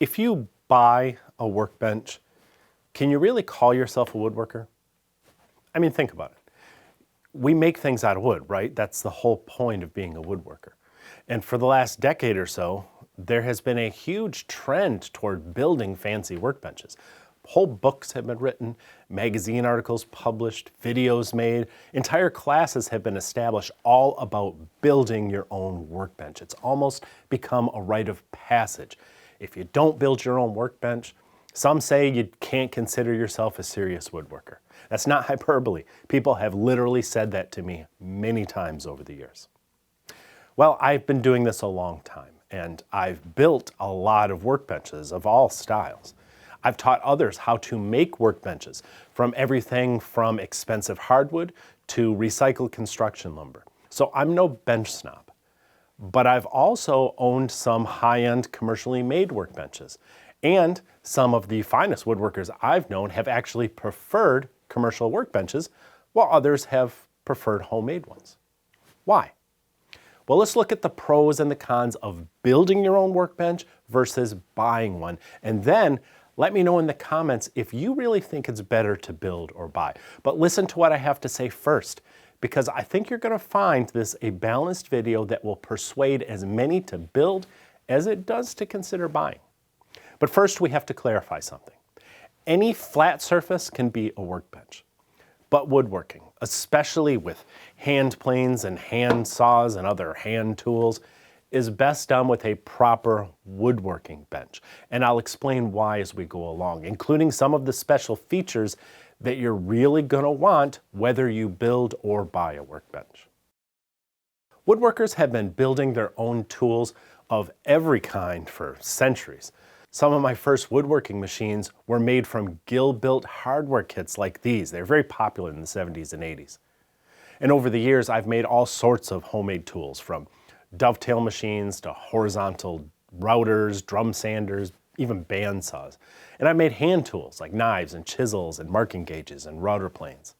If you buy a workbench, can you really call yourself a woodworker? I mean, think about it. We make things out of wood, right? That's the whole point of being a woodworker. And for the last decade or so, there has been a huge trend toward building fancy workbenches. Whole books have been written, magazine articles published, videos made, entire classes have been established all about building your own workbench. It's almost become a rite of passage. If you don't build your own workbench, some say you can't consider yourself a serious woodworker. That's not hyperbole. People have literally said that to me many times over the years. Well, I've been doing this a long time, and I've built a lot of workbenches of all styles. I've taught others how to make workbenches, from everything from expensive hardwood to recycled construction lumber. So I'm no bench snob, but I've also owned some high-end commercially made workbenches. And some of the finest woodworkers I've known have actually preferred commercial workbenches, while others have preferred homemade ones. Why? Well, let's look at the pros and the cons of building your own workbench versus buying one. And then let me know in the comments if you really think it's better to build or buy. But listen to what I have to say first, because I think you're going to find this a balanced video that will persuade as many to build as it does to consider buying. But first, we have to clarify something. Any flat surface can be a workbench, but woodworking, especially with hand planes and hand saws and other hand tools, is best done with a proper woodworking bench. And I'll explain why as we go along, including some of the special features that you're really going to want whether you build or buy a workbench. Woodworkers have been building their own tools of every kind for centuries. Some of my first woodworking machines were made from Gill-built hardware kits like these. They were very popular in the 70s and 80s. And over the years, I've made all sorts of homemade tools, from dovetail machines to horizontal routers, drum sanders, even bandsaws. And I've made hand tools like knives and chisels and marking gauges and router planes.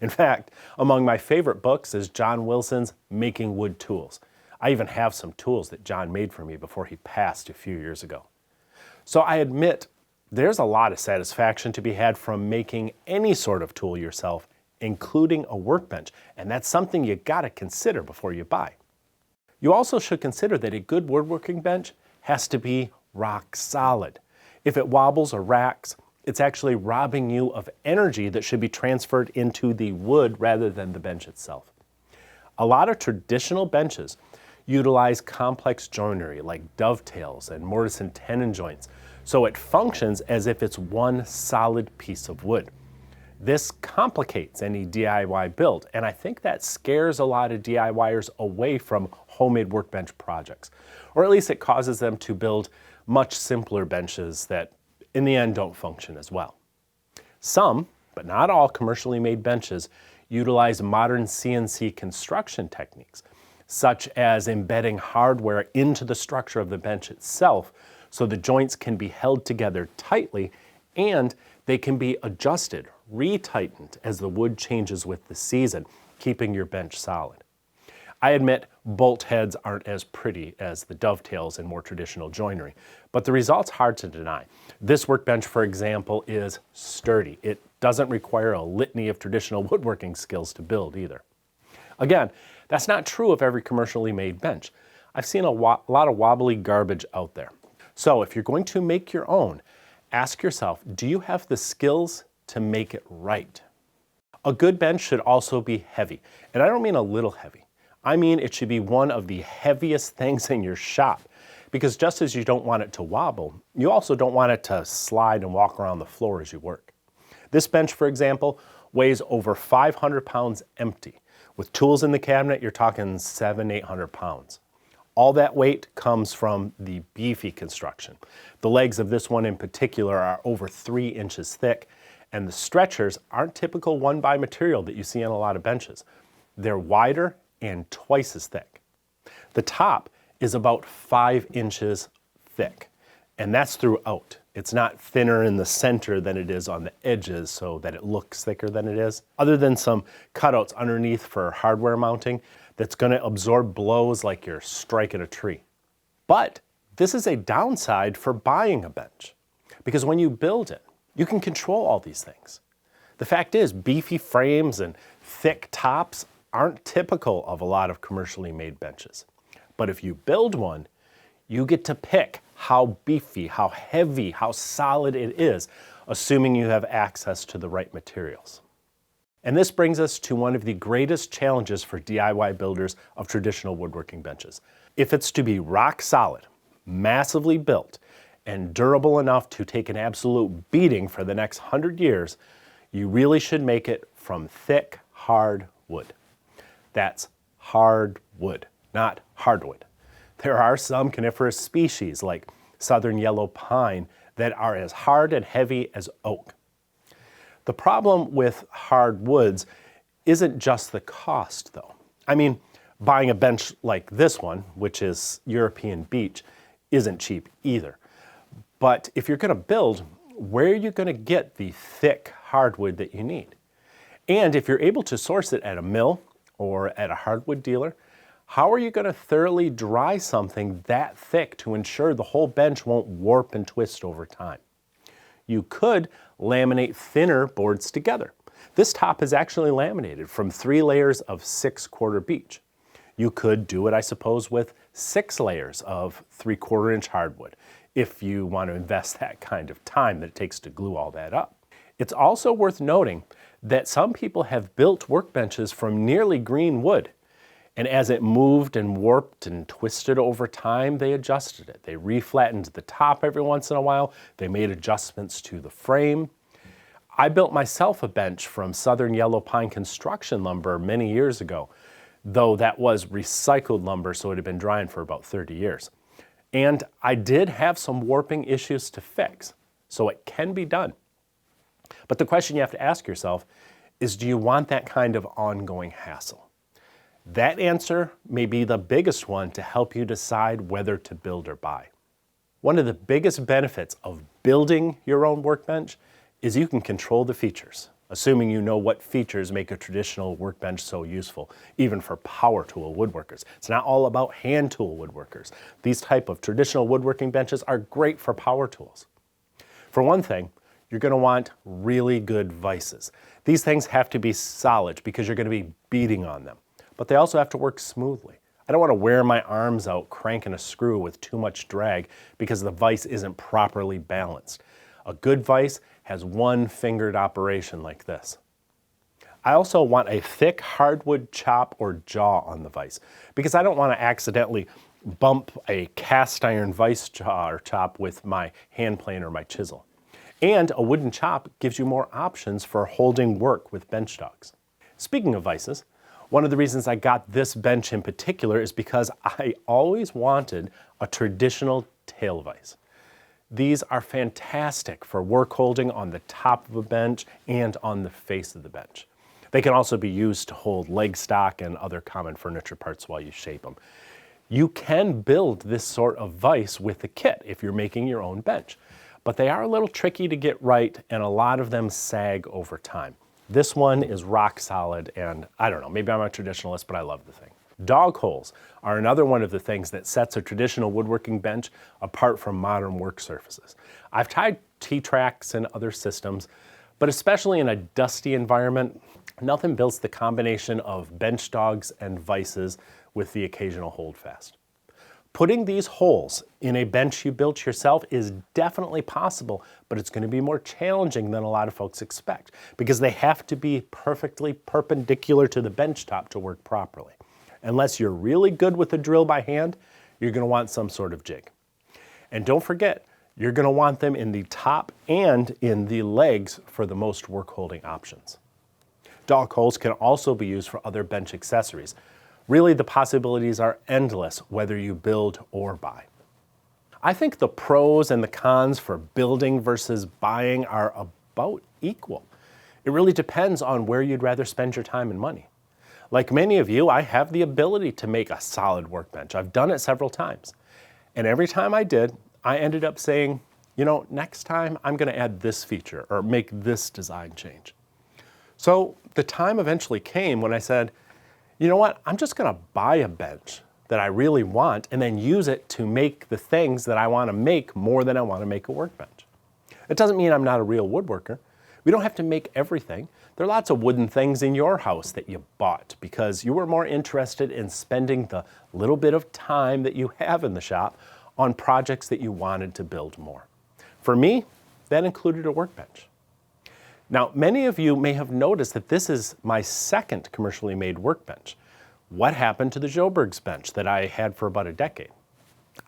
In fact, among my favorite books is John Wilson's Making Wood Tools. I even have some tools that John made for me before he passed a few years ago. So I admit there's a lot of satisfaction to be had from making any sort of tool yourself, including a workbench, and that's something you gotta consider before you buy. You also should consider that a good woodworking bench has to be rock solid. If it wobbles or racks, it's actually robbing you of energy that should be transferred into the wood rather than the bench itself. A lot of traditional benches utilize complex joinery like dovetails and mortise and tenon joints, so it functions as if it's one solid piece of wood. This complicates any DIY build, and I think that scares a lot of DIYers away from homemade workbench projects, or at least it causes them to build much simpler benches that in the end don't function as well. Some, but not all, commercially made benches utilize modern CNC construction techniques, such as embedding hardware into the structure of the bench itself so the joints can be held together tightly and they can be adjusted, retightened as the wood changes with the season, keeping your bench solid. I admit bolt heads aren't as pretty as the dovetails in more traditional joinery, but the result's hard to deny. This workbench, for example, is sturdy. It doesn't require a litany of traditional woodworking skills to build either. Again, that's not true of every commercially made bench. I've seen a lot of wobbly garbage out there. So if you're going to make your own, ask yourself, do you have the skills to make it right? A good bench should also be heavy. And I don't mean a little heavy. I mean it should be one of the heaviest things in your shop. Because just as you don't want it to wobble, you also don't want it to slide and walk around the floor as you work. This bench, for example, weighs over 500 pounds empty. With tools in the cabinet, you're talking 700-800 pounds. All that weight comes from the beefy construction. The legs of this one in particular are over 3 inches thick, and the stretchers aren't typical 1-by material that you see on a lot of benches. They're wider and twice as thick. The top is about 5 inches thick, and that's throughout. It's not thinner in the center than it is on the edges so that it looks thicker than it is. Other than some cutouts underneath for hardware mounting that's going to absorb blows like you're striking a tree. But This is a downside for buying a bench, because when you build it, you can control all these things. The fact is, beefy frames and thick tops aren't typical of a lot of commercially made benches. But if you build one, you get to pick how beefy, how heavy, how solid it is, assuming you have access to the right materials. And this brings us to one of the greatest challenges for DIY builders of traditional woodworking benches. If it's to be rock solid, massively built, and durable enough to take an absolute beating for the next 100 years, you really should make it from thick, hard wood. That's hard wood, not hardwood. There are some coniferous species like southern yellow pine that are as hard and heavy as oak. The problem with hard woods isn't just the cost, though. I mean, buying a bench like this one, which is European beech, isn't cheap either. But if you're going to build, where are you going to get the thick hardwood that you need? And if you're able to source it at a mill or at a hardwood dealer, how are you going to thoroughly dry something that thick to ensure the whole bench won't warp and twist over time? You could laminate thinner boards together. This top is actually laminated from 3 layers of 6/4 beech. You could do it, I suppose, with 6 layers of 3/4 inch hardwood, if you want to invest that kind of time that it takes to glue all that up. It's also worth noting that some people have built workbenches from nearly green wood, and as it moved and warped and twisted over time, they adjusted it. They reflattened the top every once in a while. They made adjustments to the frame. I built myself a bench from southern yellow pine construction lumber many years ago, though that was recycled lumber, so it had been drying for about 30 years. And I did have some warping issues to fix, so it can be done. But the question you have to ask yourself is, do you want that kind of ongoing hassle? That answer may be the biggest one to help you decide whether to build or buy. One of the biggest benefits of building your own workbench is you can control the features, assuming you know what features make a traditional workbench so useful, even for power tool woodworkers. It's not all about hand tool woodworkers. These type of traditional woodworking benches are great for power tools. For one thing, you're going to want really good vices. These things have to be solid because you're going to be beating on them, but they also have to work smoothly. I don't want to wear my arms out cranking a screw with too much drag because the vise isn't properly balanced. A good vise has one-fingered operation like this. I also want a thick hardwood chop or jaw on the vise because I don't want to accidentally bump a cast iron vise jaw or chop with my hand plane or my chisel. And a wooden chop gives you more options for holding work with bench dogs. Speaking of vices, one of the reasons I got this bench in particular is because I always wanted a traditional tail vise. These are fantastic for work holding on the top of a bench and on the face of the bench. They can also be used to hold leg stock and other common furniture parts while you shape them. You can build this sort of vise with a kit if you're making your own bench, but they are a little tricky to get right and a lot of them sag over time. This one is rock solid and I don't know, maybe I'm a traditionalist, but I love the thing. Dog holes are another one of the things that sets a traditional woodworking bench apart from modern work surfaces. I've tried T-tracks and other systems, but especially in a dusty environment, nothing builds the combination of bench dogs and vices with the occasional holdfast. Putting these holes in a bench you built yourself is definitely possible, but it's going to be more challenging than a lot of folks expect because they have to be perfectly perpendicular to the bench top to work properly. Unless you're really good with a drill by hand, you're going to want some sort of jig. And don't forget, you're going to want them in the top and in the legs for the most work-holding options. Dog holes can also be used for other bench accessories. Really, the possibilities are endless whether you build or buy. I think the pros and the cons for building versus buying are about equal. It really depends on where you'd rather spend your time and money. Like many of you, I have the ability to make a solid workbench. I've done it several times. And every time I did, I ended up saying, you know, next time I'm going to add this feature or make this design change. So the time eventually came when I said, you know what, I'm just going to buy a bench that I really want and then use it to make the things that I want to make more than I want to make a workbench. It doesn't mean I'm not a real woodworker. We don't have to make everything. There are lots of wooden things in your house that you bought because you were more interested in spending the little bit of time that you have in the shop on projects that you wanted to build more. For me, that included a workbench. Now, many of you may have noticed that this is my second commercially made workbench. What happened to the Joburg's bench that I had for about a decade?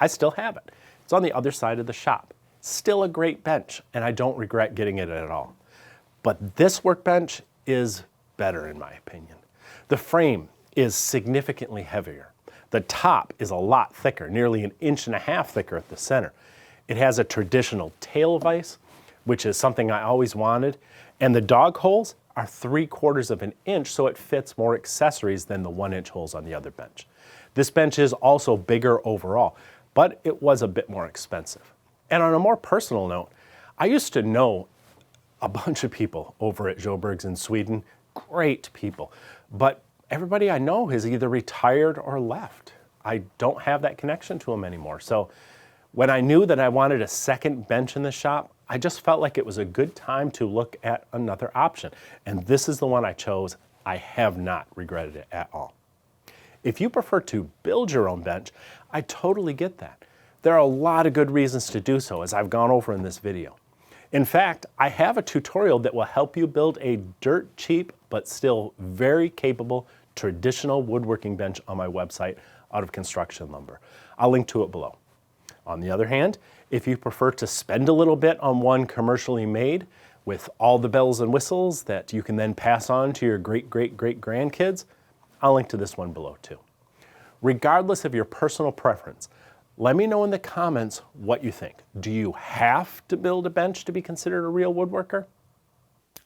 I still have it. It's on the other side of the shop. Still a great bench, and I don't regret getting it at all. But this workbench is better in my opinion. The frame is significantly heavier. The top is a lot thicker, nearly 1.5 inches thicker at the center. It has a traditional tail vise, which is something I always wanted, and the dog holes are 3/4 of an inch, so it fits more accessories than the 1-inch holes on the other bench. This bench is also bigger overall, but it was a bit more expensive. And on a more personal note, I used to know a bunch of people over at Joburg's in Sweden, great people, but everybody I know has either retired or left. I don't have that connection to them anymore. So when I knew that I wanted a second bench in the shop, I just felt like it was a good time to look at another option. And this is the one I chose. I have not regretted it at all. If you prefer to build your own bench, I totally get that. There are a lot of good reasons to do so, as I've gone over in this video. In fact, I have a tutorial that will help you build a dirt cheap but still very capable traditional woodworking bench on my website out of construction lumber. I'll link to it below. On the other hand, if you prefer to spend a little bit on one commercially made with all the bells and whistles that you can then pass on to your great-great-great-grandkids, I'll link to this one below too. Regardless of your personal preference, let me know in the comments what you think. Do you have to build a bench to be considered a real woodworker?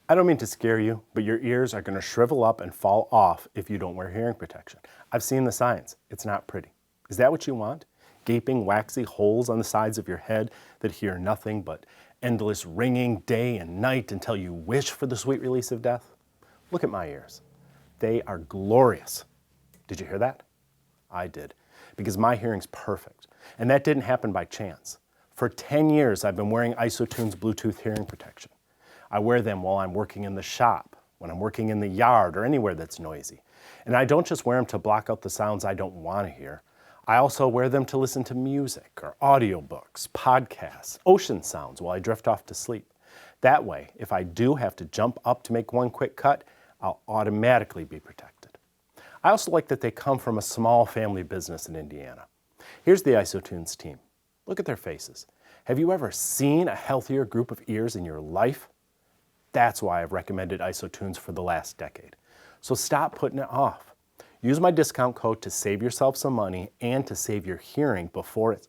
I don't mean to scare you, but your ears are going to shrivel up and fall off if you don't wear hearing protection. I've seen the signs. It's not pretty. Is that what you want? Gaping, waxy holes on the sides of your head that hear nothing but endless ringing day and night until you wish for the sweet release of death? Look at my ears. They are glorious. Did you hear that? I did, because my hearing's perfect. And that didn't happen by chance. For 10 years, I've been wearing IsoTunes Bluetooth hearing protection. I wear them while I'm working in the shop, when I'm working in the yard, or anywhere that's noisy. And I don't just wear them to block out the sounds I don't want to hear. I also wear them to listen to music or audiobooks, podcasts, ocean sounds while I drift off to sleep. That way, if I do have to jump up to make one quick cut, I'll automatically be protected. I also like that they come from a small family business in Indiana. Here's the IsoTunes team. Look at their faces. Have you ever seen a healthier group of ears in your life? That's why I've recommended IsoTunes for the last decade. So stop putting it off. Use my discount code to save yourself some money and to save your hearing before it's